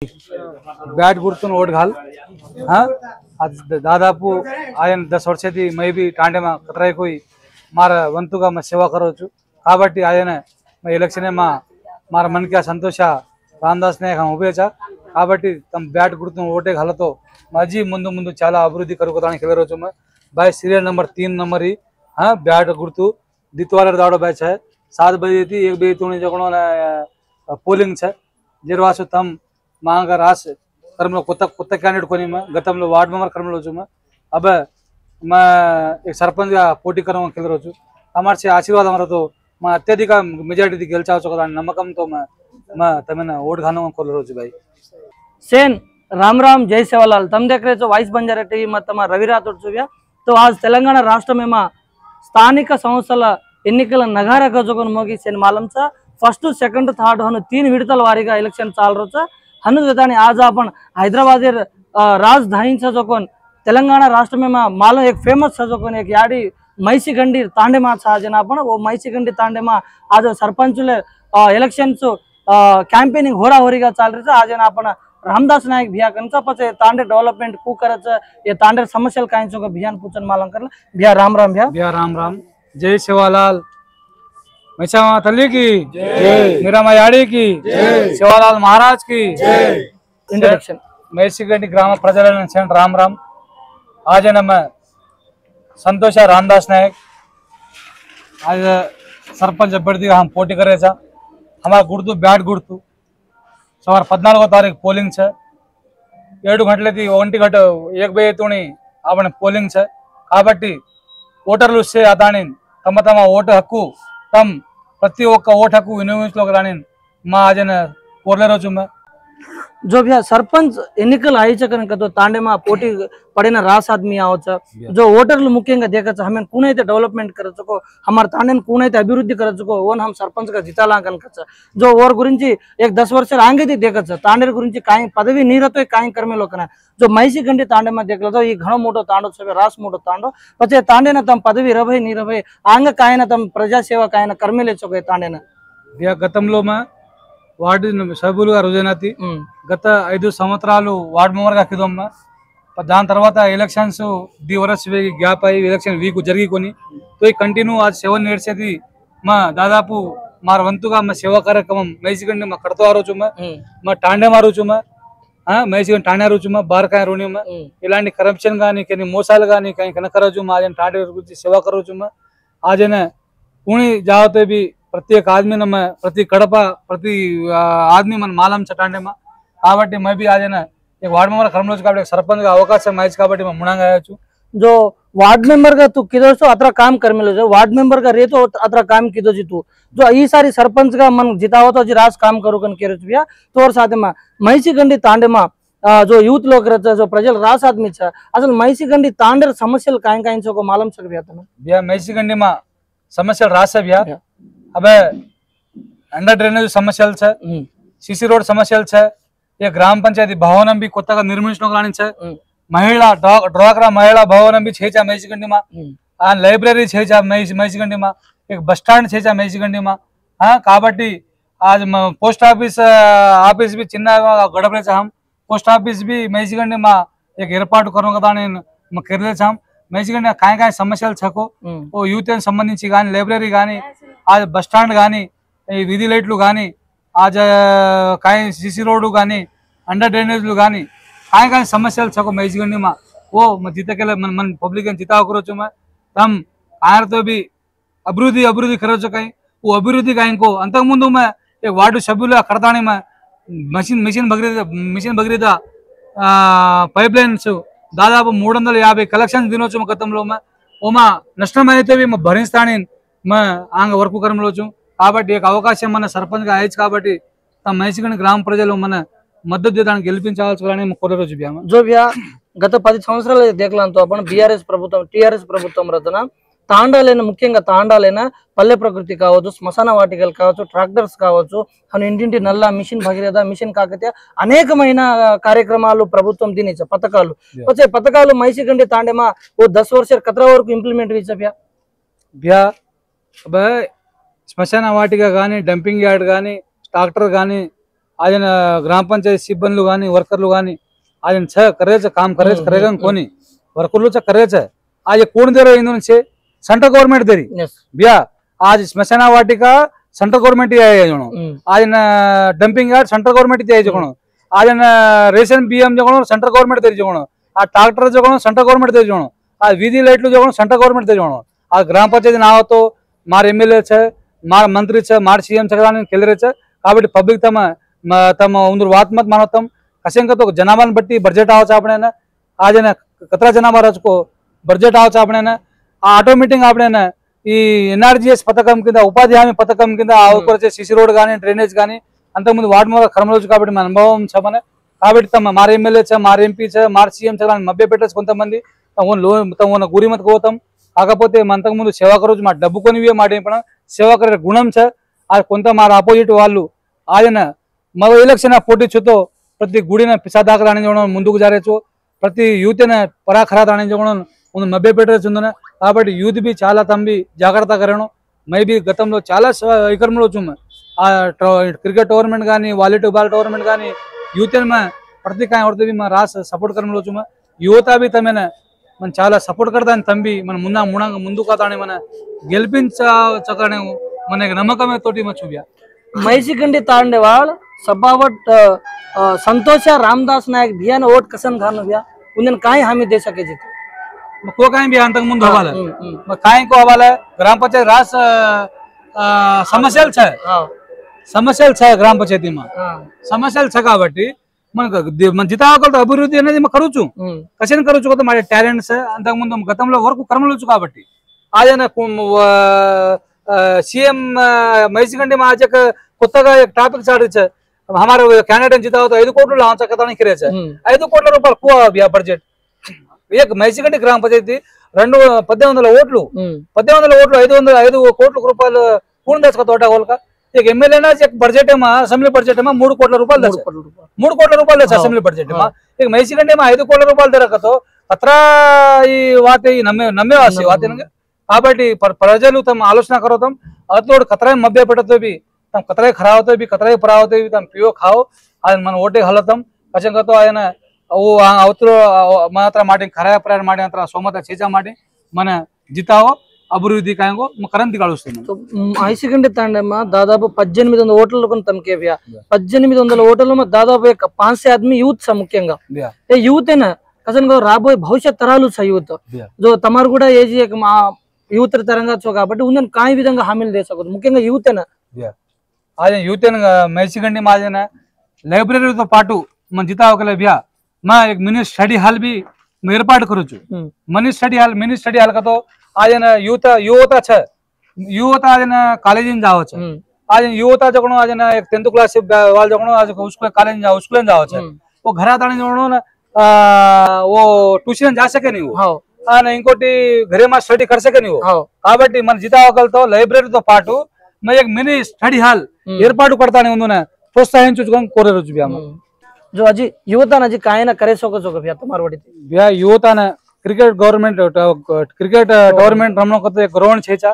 bat गुर्तून ओट घाल हाँ आज दादापू आयन 10 वर्षदी मैं भी टांडे में कतराई कोई मार वंतुगा मैं सेवा करोचु काबट्टी आयन मैं इलेक्शन में मार मन क्या संतोष रामदास ने हम उभेचा काबट्टी तम बैट गुर्तून ओटे घालतो मजी मुंदु मुंदु चाला अभिवृद्धि करुकोदानिकि వెళ్ళరోచు मैं भाई सीरियल नंबर 3 नंबर ही हाँ बैट गुर्तु दितवार दाड़ो बैच है 7 बजे थी 1 बजे तुणी जगणो पोलिंग है जिरवासु तम मांग रास कर्म कोत्ता कोत्ता कैंडिडेट कोनी मैं गतम वार्ड मेंबर कर्म रोचु मैं अब मैं एक सरपंच पोटी कर रोचु हमारे से आशीर्वाद हमारा तो मैं अत्यधिक मेजॉरिटी गेलचावचु कदा नम्मकम तो मैं तमें ओट घालू कोल रोचु भाई सेन राम राम जय सेवालाल तम देख रहे वाइस बंजारा टीवी मत रवि राठोड चुव्या तो आज तेलंगाणा राष्ट्र में स्थानिक संस्थल ఎన్నికల నగార గజోగన్ మోగి सेन मालमचा फर्स्ट सेकंड थर्ड हनु 3 विडतल वारीगा इलेक्शन चाल रोचा हनु वेतानी आज आपण हैदराबाद राजधानी जोकोन तेलंगाणा राष्ट्र में मालूम एक फेमस जोकोन एक याडी मैसी गंडी तांडे मा साजन आपण वो मैसी गंडी तांडे मा आज सरपंचले इलेक्शन्स कैंपेनिंग होरा होरीगा चाल रही आज आपण रामदास नायक भिया कंचा पचे तांडे डेवलपमेंट कु करच ये तांडे समस्या कायचो का भियान पूछन मालूम कर भिया राम राम जय सेवालाल मैसामा तल्ली की जय मीरा याड़ी की जय सेवालाल महाराज की जय इंट्रोडक्शन मैसीगंडी ग्राम प्रजलन राम राम आज नम संतोष रामदास नायक आज सरपंच अभ्यर्थी हम पोटी करे हमारा गुर्तु बैट गुर्तु सवार 14 तारीख पोलिंग है 7 गंटले 1 गंट 1 बजे तुणी आपण पोलिंग है काबट्टी ఓటర్లు వస్తే అదాని తమ తమ ఓటు హక్కు తమ ప్రతి ఒక్క ఓటు హక్కు వినియోగించుకోగలని మా ఆజన కోర్లే రోజు जो भैया सरपंच एनिकल आयच कనుక तो तांडे में पोटी पड़े रास आदमी आवच जो वोटर्లు मुख्य देखा हमें कूनते डेवलपमेंट करचको हमारे तांडे कूनते अभिवृद्धि करचको ओन हम सरपंच का जिताला कనుక जो और गुరించి एक 10 वर्ष आगे थी देखा तांडे गुరించి काई पदवी नीरतो काई कर्मे लोकना जो मैसी गंडी तांडे में देख लो तो ये घणो मोटो तांडो छे रास मोटो तांडो पछे तांडे ने तम पदवी रभई नीरभई आंग कायना तम प्रजा सेवा कायना कर्मे ले चको तांडे ने भैया गतंलो में వార్డు సభ్యులుగా రోజైనది గత 5 సంవత్సరాలు వార్డు మెంబర్గా కిదొమ్మ దాని తర్వాత ఎలక్షన్స్ ది వరస్ గ్యాప్ అయ్యి ఎలక్షన్ వీక్ జరిగికొని तो ये कंटिन्यू आज 7 इयर्स से मैं दादापू मार वंतुगा मैं सेवा कार्यक्रम मैसीगंडी मैं करतो आ रोचु मैं टांडे मारूचु मैं हाँ मैसीगंडी टांडे रोचु मैं बार काय रोनी मैं इलांటి करप्शन गानी कहीं मोसाल गानी कहीं कनकरजु मैं आज टांडे गुరించి सेवा करोचु मैं आज ने पुणे जाओ तो भी प्रत्येक आदमी न मैं प्रति कड़प प्रति आदमी मन मालम चटांडे में काबट्टी मैं भी आज ना एक वार्ड मेंबर कर्म रोज सरपंच का अवकाश मैच काबट्टी मैं मुणांग आया जो वार्ड मेंबर का तू किधर सो अतरा काम कर मिलो जो वार्ड मेंबर का रे तो अतरा काम किधर जी तू जो ई सारी सरपंच का मन जिताओ तो जी राज काम करो कन के भैया तो और साथ में मैसी गंडी तांडे में जो यूथ लोग रहते जो प्रजल रास आदमी छे असल मैसी गंडी तांडे समस्या काई काई को मालूम छे भैया मैसी गंडी में समस्या रास है भैया अब अंडर ड्रेनेज समस्या सीसी रोड समस्या ये ग्राम पंचायती भवन भी कोत्ता निर्मिंचुकोवడానికి महिला ड्वाक्रा महिला भवन भी छेचा मैसीगंडी में लाइब्रेरी छेचा मैसीगंडी में एक बस स्टैंड छेचा मैसीगंडी में हाँ काबट्टी आज पोस्ट ऑफिस भी चिन्ना गड़पले हम पोस्ट ऑफिस भी मैसीगंडी में एक एर्पाटु करो कर मैसीगंडी काय काय समस्या छको वो यूथ संबंधी लाइब्रेरी आज बस स्टैंड गानी वीधि लाइट्लू गानी आज काय सीसी रोड गानी अंडर ड्रेनेज्लू गानी काय काय समस्या छको मैसीगंडी में वो जीते के मन पब्लिक जिता करो मैं तम आयर तो भी अभिवृद्धि अभिवृद्धि करो कहीं वो अभिवृद्धि कहीं को अंत मुंदु में एक वार्ड सभ्युल कड़ताणी में मिशन भगीरथ पाइपलाइन्स दादापू 350 कलेक्शन दिनोत्सव गतंलो में ओमा नष्टम అయితే భరింస్తాని मैं आंग वर्क करमलोचु काबट्टी एक अवकाशం मन सरपंच का आयच काबट्टी तम मैसीगंडी ग्राम प्रजलु मन मद्दतु చేయడానికి గెలిపించాల్సిని కోరే రోజు భయ్యా जो भैया गत 10 సంవత్సరాలు देखलां तो अपन बीआरएस प्रभुत्व टीआरएस प्रभुत्व रचना తాండాలైన ముఖ్యంగా తాండాలైన పల్లె ప్రకృతి కావచ్చు శ్మశాన వాటికలు కావచ్చు ట్రాక్టర్స్ కావచ్చు మన ఇంటింటి నల్ల మిషన్ భగీరథ మిషన్ కాకతీయ అనేకమైన కార్యక్రమాలు ప్రభుత్వం దీనిచ్చ పథకాలు వచ్చే పథకాలు मैसीगंडी तांडेमा वो 10 वर्ष कतरा वరకు इंप्लीमेंट हुई भैया भैया अब स्मशान वाटिका गानी डंपिंग यार्ड गानी ट्राक्टर गानी आज ग्राम पंचायत सिब्बंदी गानी वर्करलू गानी आज करायचं काम करायचं कोणी वर्करलूच करायचं आज कोण दे रहे सेंट्रल गवर्नमेंट देरी भैया आज स्मशान वाटिका सेंट्रल गवर्नमेंट आज डंपिंग यार्ड सेंट्रल गवर्नमेंट जगणो आज रेशन बियम जगणो सेंट्रल गवर्नमेंट देरी जगणो आ ट्राक्टर जगणो सेंट्रल गवर्नमेंट देरी जगणो आ वीधि लाइटलू जगणो सेंट्रल गवर्नमेंट देरी जगणो आ ग्राम पंचायत नाव तो मार एमएलए छे मार मंत्री छे मार सीएम छे केलरे छे काबट्टी पब्लिक तम उंदर वात मत मानो तम कशेंक तो जनाभान बट्टी बजेट आवचे आपणे आज कतरा जनाभा रचको बजेट आवचे आपणे आ आटोमेटिक आपणे ఈ ఎన్ఆర్జీఎస్ పథకం కింద ఉపాధి హామీ పథకం కింద ఆవుకొరచే సిసి రోడ్ గానీ డ్రైనేజ్ గానీ అంతకుముందు వార్డు మెంబర్ కర్మలోజు కాబట్టి మన అనుభవం చెప్పనే కాబట్టి తమ మార్ ఎమ్మెల్యే చ మార్ ఎంపీ చ మార్ సీఎం చ మభ్య పెట్టచ్చు కొంతమంది తమ గురిమత్ పోతాం కాకపోతే అంతకుముందు సేవా కరోజు మా డబ్బు కొనివే మాట ఏంపన సేవా కరే గుణం చ ఆ కొంత మార్ ఆపోజిట్ వాళ్ళు ఆయన మా ఎలక్షన్ పోటీ చుతో ప్రతి గుడిన పిసాదాక రాణించడం ముందుకు జారేచ్చు ప్రతి యూత్న పరాఖరా రాణించడం ಒಂದು ಮಭ್ಯ పెట్టచ్చు కాబట్టి యూత్ भी చాలా తంబి జాగ్రత్త కరను మై भी గతంలో చాలా విక్రమంలో వచ్చుము ఆ క్రికెట్ టోర్నమెంట్ కానీ వాలీబాల్ టోర్నమెంట్ కానీ యూత్ ప్రతి కాయ అవుతుంది మా రాస్ సపోర్ట్ కరంలో వచ్చుము యువత भी తమేన మన చాలా సపోర్ట్ కడతాని తంబి మన ముందు కాతానే మన గెలిపించకనే మనకి నమ్మకమే తోటి మచువ్యా मैसीखंडी तांडेवाल सबावट संतोष रामदास नायक भैया ने वोट कसन खान भैया उन्हें काय हामी दे सके जी को काय भी अंतक मुंद हवाला काय को हवाला ग्राम पंचायत रास సమస్యలు छ సమస్యలు छ గ్రామ పంచాయతీ మా సమస్యలు छ కాబట్టి మన జితావకలతో అభివృద్ధి అనేది మనం కరుచు కషన్ కరుచు కొత్త మన టాలెంట్స్ అంతకు ముందు గతంలో వరకు కర్మలుచు కాబట్టి ఆజన सीएम मैसीखंडी में आज కొత్తగా టాపిక్ చాడిచే हमारे कैंडिडेट जिता तो 5 కోట్లు లాంచ కథని కిరేచే 5 కోట్ల రూపాయలు కో బియా బడ్జెట్ एक मैसीखंडी గ్రామ పంచాయతీ 1800 ఓట్లు 500 కోట్ల రూపాయలు పూర్ణ దశ తోట గోల్క एक एमएलए ना एक बजट है असेंबली बजट में 3 కోట్ల రూపాయలు దశ 3 కోట్ల రూపాయలు దశ असेंबली बजट में एक मैसीखंडी में 5 కోట్ల రూపాయలు దొరకతో అత్ర ఈ వాతే నమ్మే వాసి వాతేనగా కాబట్టి ప్రజలు తమ ఆలోచన కరోతం అతోడు కతరాయి మభ్య పెట్టతో भी तम कतराई खरावतो भी कतराई परावतो भी तम पियो खाओ आज मन ओटे हलतम कचंगतो आयना वो अवतरो मात्र माटी खराय प्राय माटी अंतर सोमत चेचा माटी मन जिताओ అభివృద్ధి కాయంగో కరెంట్ కాలుస్తున్నాం సో ఐసికండి తాండమ్మ దాదాపు 1800 ఓట్లకు తమకే వ్య 1800 ఓట్లలో దాదాపు 500 ఆदमी యూత్ స ముఖ్యంగా ఏ యూత్ ఏనా కసన్ గో రాబోయే భవిష్యత్ తరాలు స యూత్ जो తమరు కూడా ఏజీ एक యూత్ తరంగా చో కాబట్టి ఉన్నన్ కాయ విధంగా హామీలు దేసకదు ముఖ్యంగా యూత్ ఏనా आज यूथ मैसीखंडी में आज लाइब्रेरी तो पाटू मन जितावकले भैया मैं एक मिनी स्टडी हॉल भी एर्पाट करूँ मिनी स्टडी हॉल का तो आज युवता छ युवता आज कॉलेज जावच आज युवता जगणो आज एक 10th क्लास वाल जगणो आज उसको कॉलेज स्कूल जावच वो घर आने जगणो वो ट्यूशन जा सके नहीं वो इंकोटी घरे में स्टडी कर सके नहीं वो काबट्टी मन जितावकलतो लाइब्रेरी तो पाटू मैं एक मिनी स्टडी हॉल ఏర్పాటు करताने उन्होंने प्रोत्साहिंचुకొని కోరేరుచు బియా जो अजी युवता नजी कायना करे सको बिया तुम्हार वडी बिया युवता ने क्रिकेट टूर्नामेंट रमनो कतो एक ग्राउंड छेचा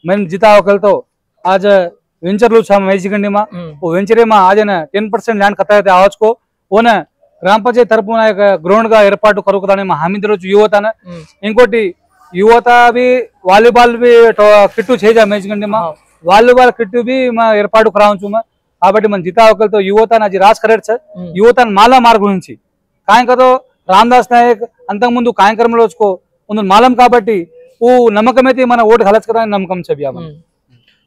मैं जीता वकलतो आज वेंचर lu छा मैसीखंडी में वो वेंचरे में आज ने 10% लैंड कथा है आज को ओने ग्राम पंचायत तरपुన एक ग्राउंड గా ఏర్పాటు కరుకుతానే మా హామీ దరోచు యువతన ఇంకోటి యువత भी వాలీబాల్ भी किट्टू छेजा मैसीखंडी में वालीबाल किट्टू भी मैं ఏర్పాటు करावछु मैं కాబట్టి मन जीता वकलतो युवता आज राज करेट छ युवता माला मार्ग గురించి కాయంకతో రామదాస్ నాయక్ అంతకు ముందు కార్యక్రమంలో వచ్చుకో ఉన్న మాలం కాబట్టి ఓ నమ్మకమైతే మన ఓటు హలచ కదా నమ్మకం छ बिया मन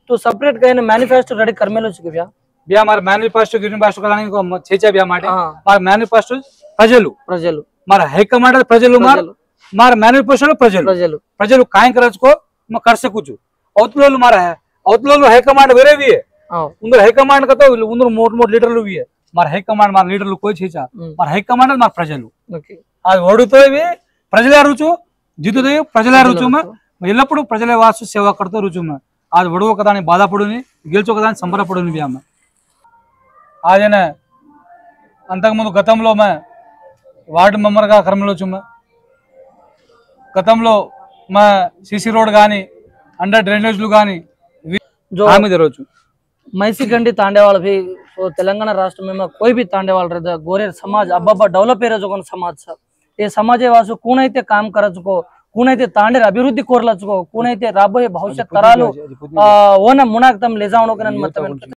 तो सेपरेट कयने मैनिफेस्टो रेडी करमेलो छ बिया बिया मार मैनिफेस्टो करानी को छेचा बिया माटे मार मैनिफेस्टो ప్రజలు मार हाई कमांड ప్రజలు मार मैनिफेस्टो ప్రజలు काय करचको म कर सकूछु औतलोल मार है औतलोल हाई कमांड वेरे भी है उंदर हाई कमांड का तो उंदर मोट लीडरలు भी है मार हाई कमांड मार लीडरలు कोई छेचा मार हाई कमांड मार ప్రజలు ఓకే आज ఓడుతోవి ప్రజలే రుచు జితుతోవి ప్రజలే రుచు మ ఎల్లప్పుడు ప్రజలే వాసు సేవ करतो రుచు మ आज వడువ కదాని బాధపడుని గెలుచో కదాని సంబరపడుని బియా మ ఆజనే అంతకుముందు గతంలో మ వార్డ్ మెంబర్ గా కర్మలో చుమ గతంలో మ సిసి రోడ్ గాని అండర్ డ్రైనేజ్లు గాని जो హామీ దరోచు मैसी गंडी तांडे वाला भी तो तेलंगाना राष्ट्र में कोई भी तांडे वाला रहता गोरे समाज अब्बा डेवलप जो समाज सर ये समाजे वासु कूनैते काम करचुको कूनैते तांडे अभिवृद्धि कोरलचुको कूनैते राबोये भविष्य तरालु ओन मुनाक्तम ले जावणो के नन मत